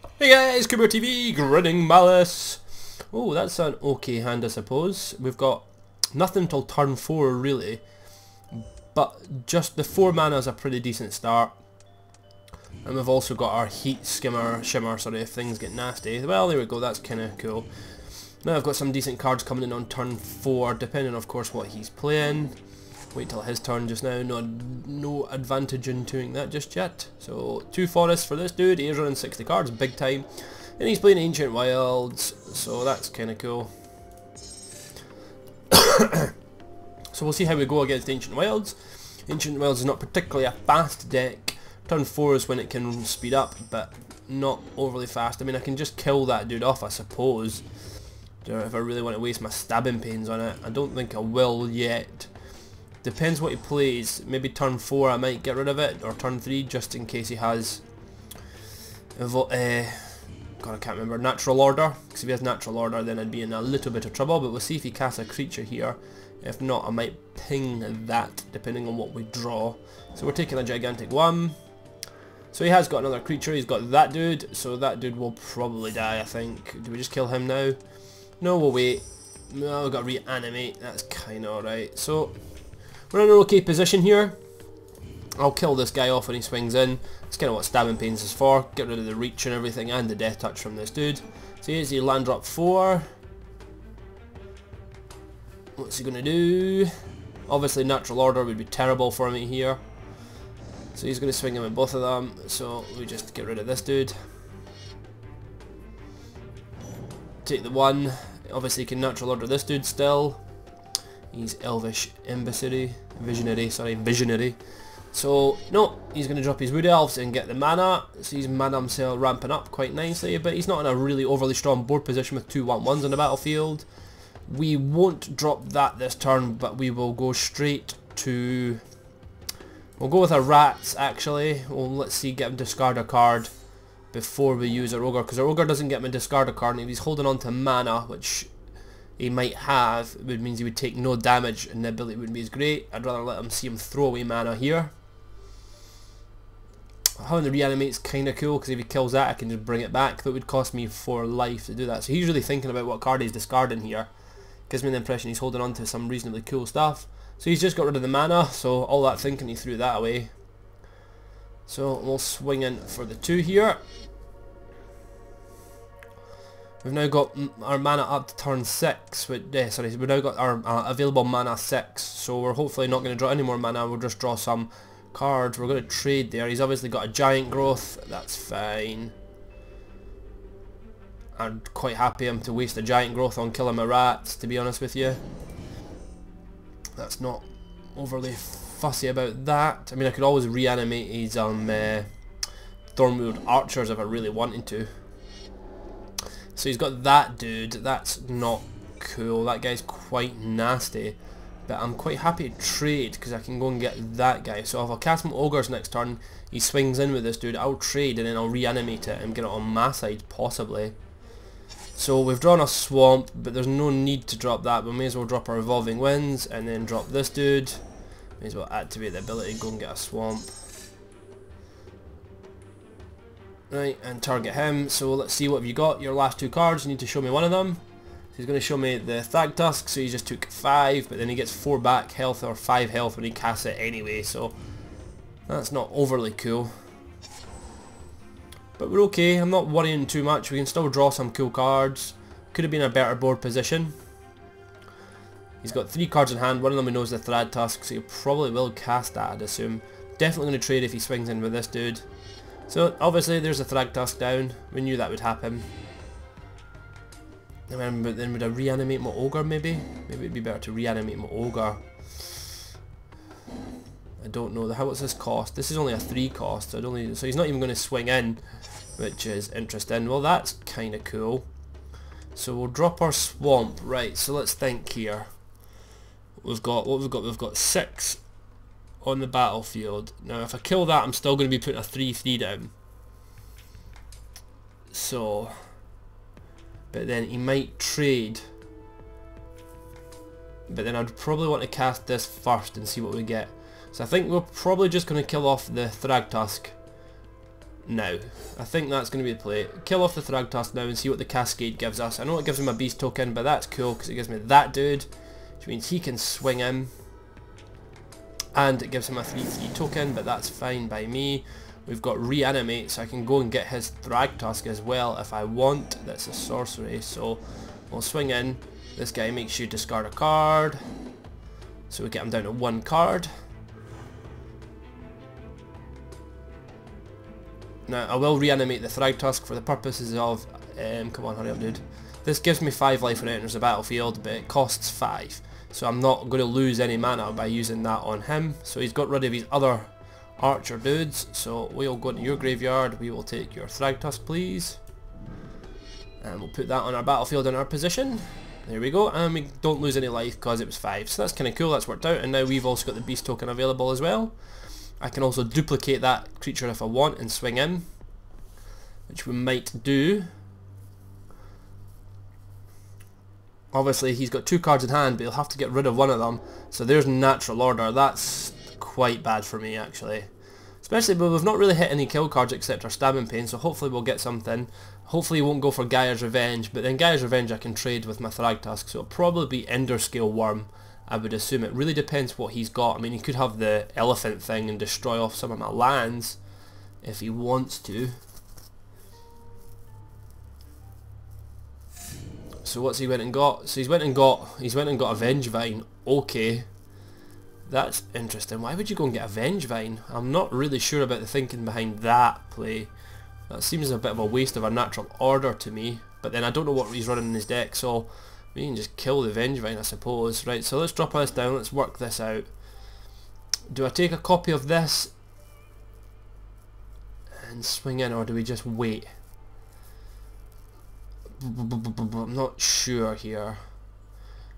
Hey guys, Cooper TV, Grinning Malice. Oh, that's an okay hand, I suppose. We've got nothing till turn 4 really, but just the 4 mana is a pretty decent start. And we've also got our heat shimmer, sorry, if things get nasty. Well, there we go, that's kind of cool. Now I've got some decent cards coming in on turn 4, depending of course what he's playing. Wait till his turn just now, no advantage in doing that just yet. So 2 forests for this dude, he's running 60 cards, big time. And he's playing Ancient Wilds, so that's kind of cool. So we'll see how we go against Ancient Wilds. Ancient Wilds is not particularly a fast deck. Turn 4 is when it can speed up, but not overly fast. I mean, I can just kill that dude off, I suppose. If I really want to waste my stabbing pains on it. I don't think I will yet. Depends what he plays. Maybe turn 4 I might get rid of it, or turn 3 just in case he has God, I can't remember, Natural Order, because if he has Natural Order then I'd be in a little bit of trouble, but we'll see if he casts a creature here. If not, I might ping that depending on what we draw. So we're taking a gigantic one. So he has got another creature, he's got that dude, so that dude will probably die, I think. Do we just kill him now? No, we'll wait. No, we've got to reanimate, that's kinda alright. So we're in an okay position here. I'll kill this guy off when he swings in. That's kind of what Stabbing Pains is for. Get rid of the reach and everything and the death touch from this dude. So here's the land drop 4. What's he going to do? Obviously Natural Order would be terrible for me here. So he's going to swing in with both of them. So we just get rid of this dude. Take the 1. Obviously you can Natural Order this dude still. He's Elvish Visionary. So, no, he's going to drop his Wood Elves and get the mana. So he's mana himself ramping up quite nicely, but he's not in a really overly strong board position with 2 1/1s on the battlefield. We won't drop that this turn, but we will go straight to... We'll go with our Rats, actually. Well, let's see, get him to discard a card before we use our Ogre, because our Ogre doesn't get him to discard a card, and if he's holding on to mana, which he might have, it would mean he would take no damage and the ability wouldn't be as great. I'd rather let him see him throw away mana here. Having the reanimate is kind of cool, because if he kills that I can just bring it back. That would cost me 4 life to do that. So he's really thinking about what card he's discarding here. Gives me the impression he's holding on to some reasonably cool stuff. So he's just got rid of the mana, so all that thinking he threw that away. So we'll swing in for the 2 here. We've now got our mana up to turn 6, we've now got our available mana 6, so we're hopefully not going to draw any more mana, we'll just draw some cards. We're going to trade there. He's obviously got a Giant Growth, that's fine. I'm quite happy him to waste a Giant Growth on killing my Rats, to be honest with you. That's not overly fussy about that. I mean, I could always reanimate his Thornwood Archers if I really wanted to. So he's got that dude, that's not cool, that guy's quite nasty, but I'm quite happy to trade because I can go and get that guy. So if I cast my Ogres next turn, he swings in with this dude, I'll trade and then I'll reanimate it and get it on my side possibly. So we've drawn a Swamp, but there's no need to drop that, we may as well drop our Evolving Winds and then drop this dude. May as well activate the ability to go and get a Swamp. Right, and target him. So let's see what have you got. Your last 2 cards, you need to show me one of them. So he's going to show me the Thragtusk, so he just took 5, but then he gets 4 back health or 5 health when he casts it anyway, so that's not overly cool. But we're okay, I'm not worrying too much, we can still draw some cool cards. Could have been a better board position. He's got 3 cards in hand, one of them we know is the Thragtusk, so he probably will cast that, I'd assume. Definitely going to trade if he swings in with this dude. So obviously there's a Thragtusk down, we knew that would happen. But then would I reanimate my Ogre maybe? Maybe it'd be better to reanimate my Ogre. I don't know, what's this cost? This is only a 3 cost, so he's not even going to swing in, which is interesting. Well, that's kind of cool. So we'll drop our Swamp, right, so let's think here. We've got 6 on the battlefield. Now if I kill that I'm still going to be putting a 3/3 down. So, but then he might trade. But then I'd probably want to cast this first and see what we get. So I think we're probably just going to kill off the Thragtusk now. I think that's going to be the play. Kill off the Thragtusk now and see what the Cascade gives us. I know it gives him a beast token, but that's cool because it gives me that dude, which means he can swing him. And it gives him a 3/3 token, but that's fine by me. We've got Reanimate, so I can go and get his Thragtusk as well if I want. That's a sorcery, so we'll swing in. This guy makes you discard a card, so we get him down to 1 card. Now, I will reanimate the Thragtusk for the purposes of... come on, hurry up, dude. This gives me 5 life when it enters the battlefield, but it costs 5. So I'm not going to lose any mana by using that on him. So he's got rid of his other archer dudes. So we'll go into your graveyard. We will take your Thragtusk, please. And we'll put that on our battlefield in our position. There we go. And we don't lose any life because it was 5. So that's kind of cool. That's worked out. And now we've also got the beast token available as well. I can also duplicate that creature if I want and swing in, which we might do. Obviously he's got 2 cards in hand, but he'll have to get rid of one of them. So there's natural order. That's quite bad for me actually. Especially, but we've not really hit any kill cards except our stabbing pain, so hopefully we'll get something. Hopefully he won't go for Gaia's Revenge, but then Gaia's Revenge I can trade with my Thragtusk, so it'll probably be Enderscale Worm. I would assume. It really depends what he's got. I mean, he could have the elephant thing and destroy off some of my lands if he wants to. So what's he went and got? So he's went and got a Vengevine. Okay. That's interesting. Why would you go and get a Vengevine? I'm not really sure about the thinking behind that play. That seems a bit of a waste of a natural order to me. But then I don't know what he's running in his deck, so we can just kill the Vengevine, I suppose. Right, so let's drop this down, let's work this out. Do I take a copy of this and swing in, or do we just wait? I'm not sure here.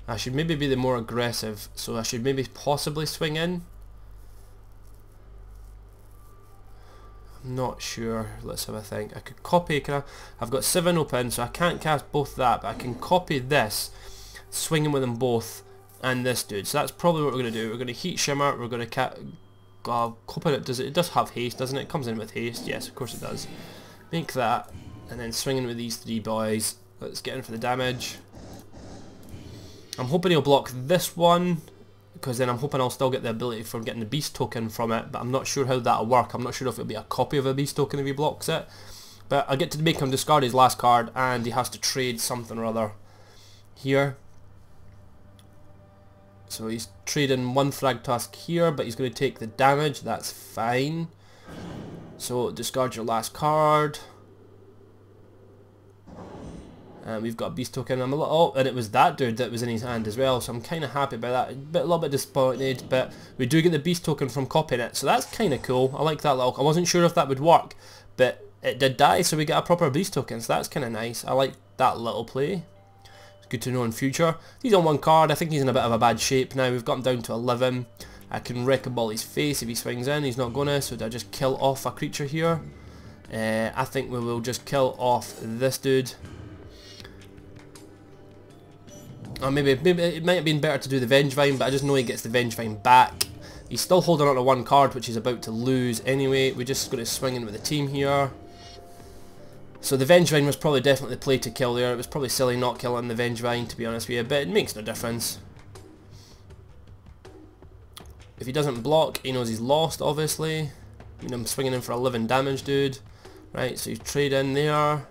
I should maybe be the more aggressive, so I should maybe possibly swing in. I'm not sure. Let's have a think. I could copy. I've got 7 open, so I can't cast both that, but I can copy this, swing in with them both, and this dude. So that's probably what we're going to do. We're going to Heat Shimmer. We're going to copy it. It does have haste, doesn't it? It comes in with haste. Yes, of course it does. Make that, and then swing in with these 3 boys. Let's get in for the damage. I'm hoping he'll block this one, because then I'm hoping I'll still get the ability for getting the beast token from it, but I'm not sure how that'll work. I'm not sure if it'll be a copy of a beast token if he blocks it, but I get to make him discard his last card, and he has to trade something or other here. So he's trading 1 Thragtusk here, but he's going to take the damage. That's fine. So discard your last card. And we've got a beast token. I'm a little, oh, and it was that dude that was in his hand as well, so I'm kind of happy about that. A little bit disappointed, but we do get the beast token from copying it, so that's kind of cool. I like that little. I wasn't sure if that would work, but it did die, so we get a proper beast token, so that's kind of nice. I like that little play. It's good to know in future. He's on 1 card. I think he's in a bit of a bad shape now. We've got him down to 11. I can Wrecking Ball his face if he swings in. He's not gonna, so do I just kill off a creature here? I think we will just kill off this dude. Or maybe it might have been better to do the Vengevine, but I just know he gets the Vengevine back. He's still holding on to 1 card, which he's about to lose anyway. We're just going to swing in with the team here. So the Vengevine was probably definitely the play to kill there. It was probably silly not killing the Vengevine, to be honest with you, but it makes no difference. If he doesn't block, he knows he's lost, obviously. I mean, I'm swinging in for 11 damage, dude. Right, so you trade in there.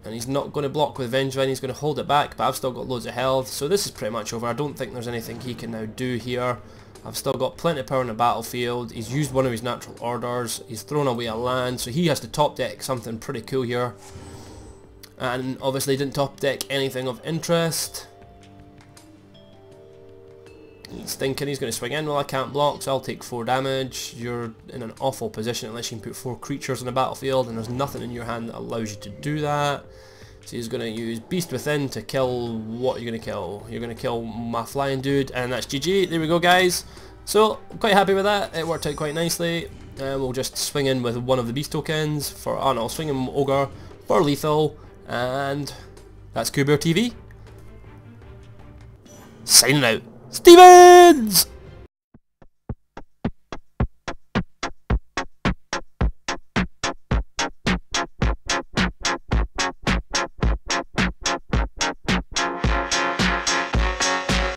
And he's not going to block with Vengevine, he's going to hold it back, but I've still got loads of health, so this is pretty much over. I don't think there's anything he can now do here. I've still got plenty of power on the battlefield. He's used one of his natural orders, he's thrown away a land, so he has to top deck something pretty cool here. And obviously didn't top deck anything of interest. He's thinking he's going to swing in. Well, I can't block, so I'll take 4 damage. You're in an awful position unless you can put 4 creatures on the battlefield, and there's nothing in your hand that allows you to do that. So he's going to use Beast Within to kill... what are you going to kill? You're going to kill my flying dude, and that's GG. There we go, guys. So, I'm quite happy with that. It worked out quite nicely. We'll just swing in with one of the beast tokens for... oh no, I'll swing in Ogre for lethal, and that's Kuber TV. Signing out. Stevens!